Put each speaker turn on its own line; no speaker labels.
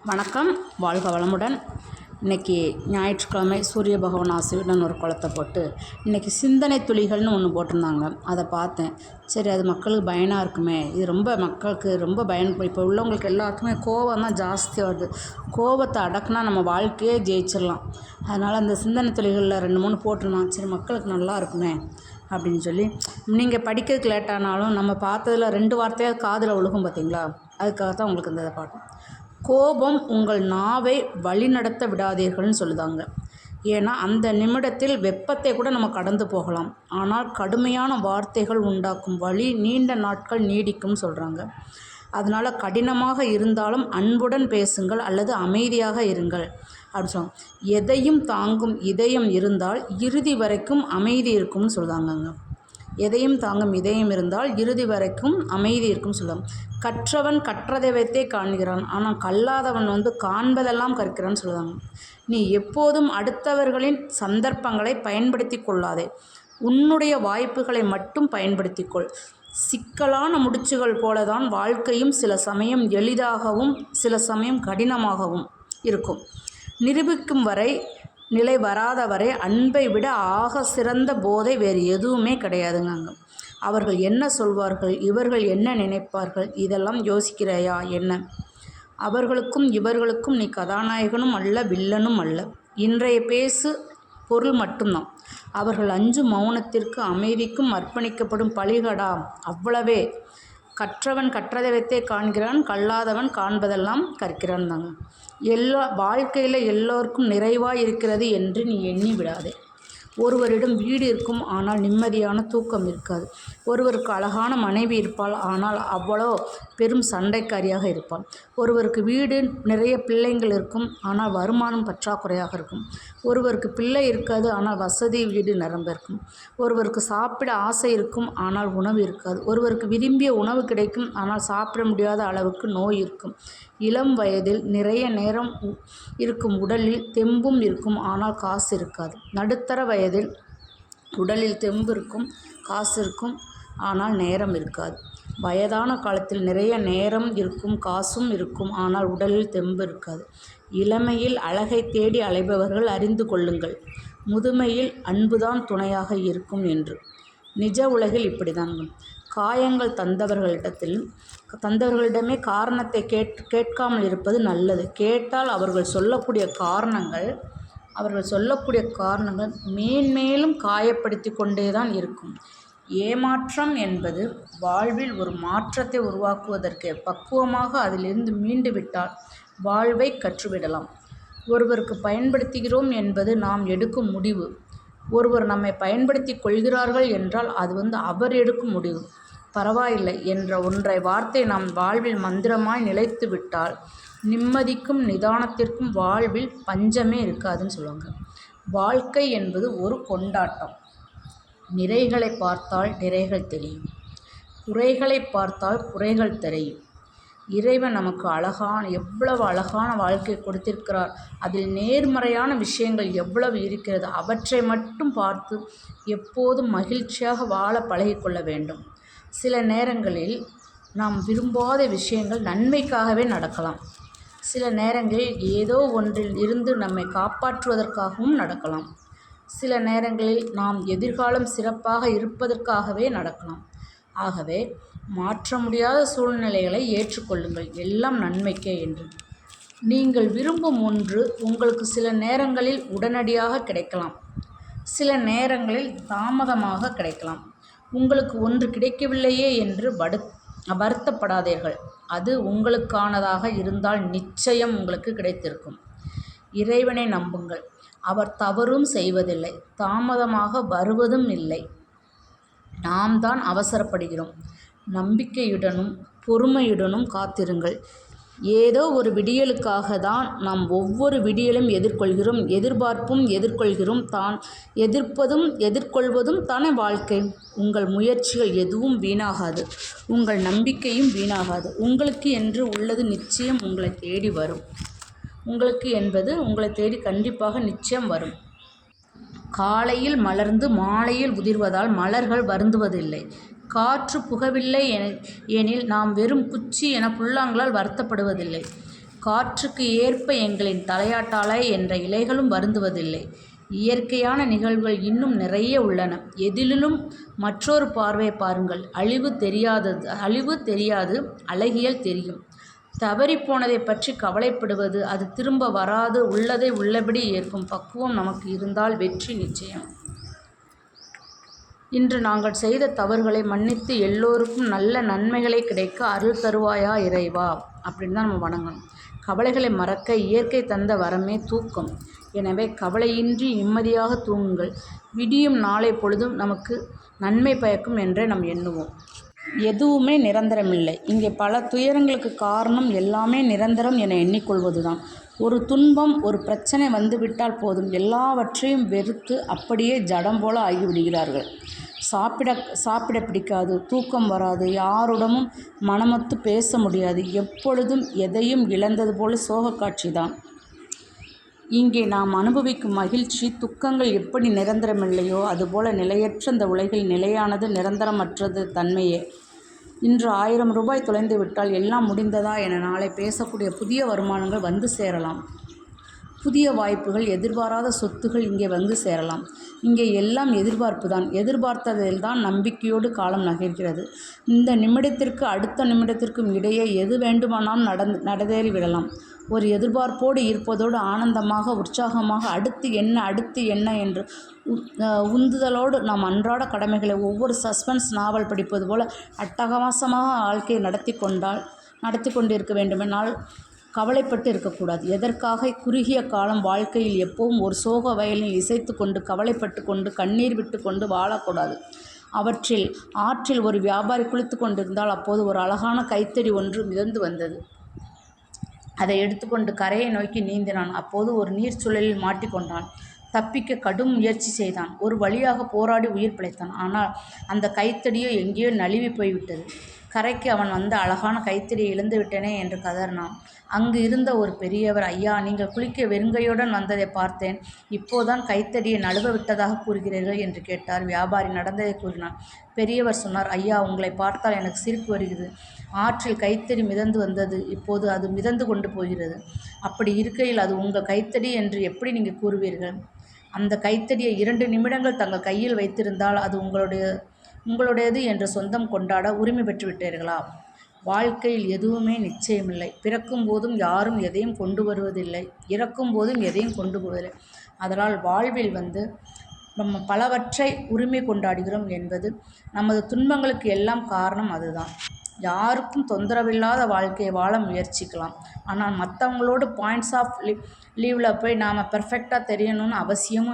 வணக்கம், வாழ்க வளமுடன். இன்றைக்கி ஞாயிற்றுக்கிழமை சூரிய பகவான் ஆசையுடன் ஒரு குளத்தை போட்டு இன்றைக்கி சிந்தனை துளிகள்னு ஒன்று போட்டிருந்தாங்க. அதை பார்த்தேன். சரி, அது மக்களுக்கு பயனாக இருக்குமே. இது ரொம்ப மக்களுக்கு ரொம்ப பயன். இப்போ உள்ளவங்களுக்கு எல்லாத்துக்குமே கோபம் தான் ஜாஸ்தியாக வருது. கோபத்தை அடக்குனா நம்ம வாழ்க்கையே ஜெயிச்சிடலாம். அதனால் அந்த சிந்தனை துளிகளில் 2-3 போட்டிருந்தாங்க. சரி, மக்களுக்கு நல்லா இருக்குமே அப்படின்னு சொல்லி. நீங்கள் படிக்கிறதுக்கு லேட்டானாலும் நம்ம பார்த்ததில் 2 வார்த்தையாக காதில் விழுகும் பார்த்தீங்களா? அதுக்காக தான் உங்களுக்கு இந்த பாட்டு. கோபம் உங்கள் நாவை வழிநடத்த விடாதீர்கள்னு சொல்லுதாங்க. ஏன்னா அந்த நிமிடத்தில் வெப்பத்தை கூட நம்ம கடந்து போகலாம். ஆனால் கடுமையான வார்த்தைகள் உண்டாக்கும் வலி நீண்ட நாட்கள் நீடிக்கும்னு சொல்கிறாங்க. அதனால் கடினமாக இருந்தாலும் அன்புடன் பேசுங்கள் அல்லது அமைதியாக இருங்கள் அப்படின்னு சொல்லுவாங்க. எதையும் தாங்கும் இதயம் இருந்தால் இறுதி வரைக்கும் அமைதி இருக்கும்னு சொல்லுவாங்கங்க. எதையும் தாங்கும் இதயம் இருந்தால் இறுதி வரைக்கும் அமைதி இருக்கும்னு சொல்லுவாங்க. கற்றவன் கற்றதை வைத்தே காண்கிறான், ஆனால் கல்லாதவன் காண்பதெல்லாம் கற்கிறான்னு சொல்லுவாங்க. நீ எப்போதும் அடுத்தவர்களின் சந்தர்ப்பங்களை பயன்படுத்தி கொள்ளாதே, உன்னுடைய வாய்ப்புகளை மட்டும் பயன்படுத்திக்கொள். சிக்கலான முடிச்சுகள் போலதான் வாழ்க்கையும் சில சமயம் எளிதாகவும் சில சமயம் கடினமாகவும் இருக்கும். நிரூபிக்கும் வரை நிலை வராத வரை அன்பை விட ஆக சிறந்த போதை வேறு எதுவுமே கிடையாதுங்க. அவர்கள் என்ன சொல்வார்கள், இவர்கள் என்ன நினைப்பார்கள், இதெல்லாம் யோசிக்கிறாயா என்ன? அவர்களுக்கும் இவர்களுக்கும் நீ கதாநாயகனும் அல்ல, வில்லனும் அல்ல. இன்றைய பேசு பொருள் மட்டும்தான். அவர்கள் அஞ்சும் மௌனத்திற்கு அமைதிக்கும் அர்ப்பணிக்கப்படும் பலிகடா, அவ்வளவே. கற்றவன் கற்றதை வைத்தே காண்கிறான், கல்லாதவன் காண்பதெல்லாம் கற்கிறான் தாங்க. வாழ்க்கையில் எல்லோருக்கும் நிறைவாக இருக்கிறது என்று நீ எண்ணி விடாதே. ஒருவரிடம் வீடு இருக்கும், ஆனால் நிம்மதியான தூக்கம் இருக்காது. ஒருவருக்கு அழகான மனைவி இருப்பாள், ஆனால் அவ்வளோ பெரும் சண்டைக்காரியாக இருப்பாள். ஒருவருக்கு வீடு நிறைய பிள்ளைங்கள் இருக்கும், ஆனால் வருமானம் பற்றாக்குறையாக இருக்கும். ஒருவருக்கு பிள்ளை இருக்காது, ஆனால் வசதி வீடு நிரம்ப இருக்கும். ஒருவருக்கு சாப்பிட ஆசை இருக்கும், ஆனால் உணவு இருக்காது. ஒருவருக்கு விரும்பிய உணவு கிடைக்கும், ஆனால் சாப்பிட முடியாத அளவுக்கு நோய் இருக்கும். இளம் வயதில் நிறைய நேரம் இருக்கும், உடலில் தெம்பும் இருக்கும், ஆனால் காசு இருக்காது. நடுத்தர வயதில் உடலில் தெம்பு இருக்கும், காசு இருக்கும், ஆனால் நேரம் இருக்காது. வயதான காலத்தில் நிறைய நேரம் இருக்கும், காசும் இருக்கும், ஆனால் உடலில் தெம்பு இருக்காது. இளமையில் அழகை தேடி அலைபவர்கள் அறிந்து கொள்ளுங்கள், முதுமையில் அன்புதான் துணையாக இருக்கும் என்று. நிஜ உலகில் இப்படிதாங்க. காயங்கள் தந்தவர்களிடமே காரணத்தை கேட்காமல் இருப்பது நல்லது. கேட்டால் அவர்கள் சொல்லக்கூடிய காரணங்கள் மேன்மேலும் காயப்படுத்தி கொண்டே தான் இருக்கும். ஏமாற்றம் என்பது வாழ்வில் ஒரு மாற்றத்தை உருவாக்குவதற்கு பக்குவமாக அதிலிருந்து மீண்டு விட்டால் வாழ்வை கற்றுவிடலாம். ஒருவருக்கு பயன்படுத்துகிறோம் என்பது நாம் எடுக்கும் முடிவு. ஒருவர் நம்மை பயன்படுத்தி கொள்கிறார்கள் என்றால் அது அவர் எடுக்கும் முடிவு. பரவாயில்லை என்ற ஒன்றை வார்த்தை நாம் வாழ்வில் மந்திரமாய் நிலைத்து விட்டால் நிம்மதிக்கும் நிதானத்திற்கும் வாழ்வில் பஞ்சமே இருக்காதுன்னு சொல்லுவாங்க. வாழ்க்கை என்பது ஒரு கொண்டாட்டம். நிறைகளை பார்த்தால் நிறைகள் தெரியும், குறைகளை பார்த்தால் குறைகள் தெரியும். இறைவன் நமக்கு எவ்வளவு அழகான வாழ்க்கை கொடுத்திருக்கிறார். அதில் நேர்மறையான விஷயங்கள் எவ்வளவு இருக்கிறது, அவற்றை மட்டும் பார்த்து எப்போதும் மகிழ்ச்சியாக வாழ பழகிக்கொள்ள வேண்டும். சில நேரங்களில் நாம் விரும்பாத விஷயங்கள் நன்மைக்காகவே நடக்கலாம். சில நேரங்களில் ஏதோ ஒன்றில் இருந்து நம்மை காப்பாற்றுவதற்காகவும் நடக்கலாம். சில நேரங்களில் நாம் எதிர்காலம் சிறப்பாக இருப்பதற்காகவே நடக்கலாம். ஆகவே மாற்ற முடியாத சூழ்நிலைகளை ஏற்றுக்கொள்ளுங்கள், எல்லாம் நன்மைக்கே என்று. நீங்கள் விரும்பும் ஒன்று உங்களுக்கு சில நேரங்களில் உடனடியாக கிடைக்கலாம், சில நேரங்களில் தாமதமாக கிடைக்கலாம். உங்களுக்கு ஒன்று கிடைக்கவில்லையே என்று வருத்தப்படாதீர்கள். அது உங்களுக்கானதாக இருந்தால் நிச்சயம் உங்களுக்கு கிடைத்திருக்கும். இறைவனை நம்புங்கள், அவர் தவறும் செய்வதில்லை, தாமதமாக வருவதும் இல்லை. நாம் தான் அவசரப்படுகிறோம். நம்பிக்கையுடனும் பொறுமையுடனும் காத்திருங்கள். ஏதோ ஒரு விடியலுக்காக தான் நாம் ஒவ்வொரு விடியலும் எதிர்கொள்கிறோம், எதிர்கொள்கிறோம். தான் எதிர்கொள்வதும் தானே வாழ்க்கை. உங்கள் முயற்சிகள் எதுவும் வீணாகாது, உங்கள் நம்பிக்கையும் வீணாகாது. உங்களுக்கு என்று உள்ளது நிச்சயம் உங்களை தேடி வரும். உங்களுக்கு என்பது உங்களை தேடி கண்டிப்பாக நிச்சயம் வரும். காலையில் மலர்ந்து மாலையில் உதிர்வதால் மலர்கள் வருந்துவதில்லை. காற்று புகவில்லை எனில் நாம் வெறும் குச்சி என புல்லாங்களால் வருத்தப்படுவதில்லை. காற்றுக்கு ஏற்ப எங்களின் தலையாட்டாலே என்ற இலைகளும் வருந்துவதில்லை. இயற்கையான நிகழ்வுகள் இன்னும் நிறைய உள்ளன. எதிலும் மற்றொரு பார்வையை பாருங்கள். அழிவு தெரியாது, அழகியல் தெரியும். தவறிப்போனதைப் பற்றி கவலைப்படுவது அது திரும்ப வராது. உள்ளதை உள்ளபடி ஏற்கும் பக்குவம் நமக்கு இருந்தால் வெற்றி நிச்சயம். இன்று நாங்கள் செய்த தவறுகளை மன்னித்து எல்லோருக்கும் நல்ல நன்மைகளை கிடைக்க அருள் தருவாயா இறைவா அப்படின்னு தான் நம்ம வணங்கணும். கவலைகளை மறக்க இயற்கை தந்த வரமே தூக்கம். எனவே கவலையின்றி நிம்மதியாக தூங்குங்கள். விடியும் நாளை பொழுதும் நமக்கு நன்மை பயக்கும் என்றே நாம் எண்ணுவோம். எதுவுமே நிரந்தரமில்லை. இங்கே பல துயரங்களுக்கு காரணம் எல்லாமே நிரந்தரம் என எண்ணிக்கொள்வதுதான். ஒரு துன்பம், ஒரு பிரச்சனை வந்துவிட்டால் போதும், எல்லாவற்றையும் வெறுத்து அப்படியே ஜடம் போல ஆகிவிடுகிறார்கள். சாப்பிட பிடிக்காது, தூக்கம் வராது, யாருடனும் மனமொத்து பேச முடியாது, எப்பொழுதும் எதையும் இழந்தது போல சோக காட்சிதான். இங்கே நாம் அனுபவிக்கும் மகிழ்ச்சி, துக்கங்கள் எப்படி நிரந்தரமில்லையோ அதுபோல நிலையற்ற இந்த உலகில் நிலையானது நிரந்தரமற்றது தன்மையே. இன்று 1000 ரூபாய் தொலைந்து விட்டால் எல்லாம் முடிந்ததா என நாளை பேசக்கூடிய புதிய வருமானங்கள் வந்து சேரலாம். புதிய வாய்ப்புகள், எதிர்பாராத சொத்துகள் இங்கே வந்து சேரலாம். இங்கே எல்லாம் எதிர்பார்ப்பு தான். எதிர்பார்த்ததில்தான் நம்பிக்கையோடு காலம் நகர்கிறது. இந்த நிமிடத்திற்கு அடுத்த நிமிடத்திற்கும் இடையே எது வேண்டுமானாலும் நடந்தேறி விடலாம். ஒரு எதிர்பார்ப்போடு இருப்பதோடு ஆனந்தமாக, உற்சாகமாக அடுத்து என்ன என்று உந்துதலோடு நாம் அன்றாட கடமைகளை ஒவ்வொரு சஸ்பென்ஸ் நாவல் படிப்பது போல அட்டகாசமாக வாழ்க்கையை நடத்தி கொண்டிருக்க வேண்டுமென்றால் கவலைப்பட்டு இருக்கக்கூடாது. எதற்காக? குறுகிய காலம் வாழ்க்கையில் எப்பவும் ஒரு சோக வயலில் இசைத்து கொண்டு கவலைப்பட்டு கொண்டு கண்ணீர் விட்டு கொண்டு வாழக்கூடாது. ஆற்றில் ஒரு வியாபாரி குளித்து கொண்டிருந்தால் அப்போது ஒரு அழகான கைத்தடி ஒன்று மிதந்து வந்தது. அதை எடுத்துக்கொண்டு கரையை நோக்கி நீந்தினான். அப்போது ஒரு நீர்ச்சுழலில் மாட்டிக்கொண்டான். தப்பிக்க கடும் முயற்சி செய்தான். ஒரு வழியாக போராடி உயிர் பிழைத்தான். ஆனால் அந்த கைத்தடியோ எங்கேயோ நழுவி போய்விட்டது. கரைக்கு அவன் வந்த அழகான கைத்தடியை இழந்து விட்டேனே என்று கதறினான். அங்கு இருந்த ஒரு பெரியவர், ஐயா, நீங்கள் குளிக்க வெறுங்கையுடன் வந்ததை பார்த்தேன், இப்போதான் கைத்தடியை நழுவ விட்டதாக கூறுகிறீர்கள் என்று கேட்டார். வியாபாரி நடந்ததை கூறினான். பெரியவர் சொன்னார், ஐயா, உங்களை பார்த்தால் எனக்கு சிரிப்பு வருகிறது. ஆற்றில் கைத்தடி மிதந்து வந்தது, இப்போது அது மிதந்து கொண்டு போகிறது. அப்படி இருக்கையில் அது உங்கள் கைத்தடி என்று எப்படி நீங்கள் கூறுவீர்கள்? அந்த கைத்தடியை 2 நிமிடங்கள் தங்கள் கையில் வைத்திருந்தால் அது உங்களுடையது என்று சொந்தம் கொண்டாட உரிமை பெற்றுவிட்டீர்களா? வாழ்க்கையில் எதுவுமே நிச்சயமில்லை. பிறக்கும் போதும் யாரும் எதையும் கொண்டு வருவதில்லை, இறக்கும் போதும் எதையும் கொண்டு போவதில்லை. அதனால் வாழ்வில் நம்ம பலவற்றை உரிமை கொண்டாடுகிறோம் என்பது நமது துன்பங்களுக்கு எல்லாம் காரணம் அதுதான். யாருக்கும் தொந்தரவில்லாத வாழ்க்கையை வாழ முயற்சிக்கலாம். ஆனால் மற்றவங்களோட பாயிண்ட்ஸ் ஆஃப் லீவில் போய் நாம் பெர்ஃபெக்டாக தெரியணும்னு அவசியமும்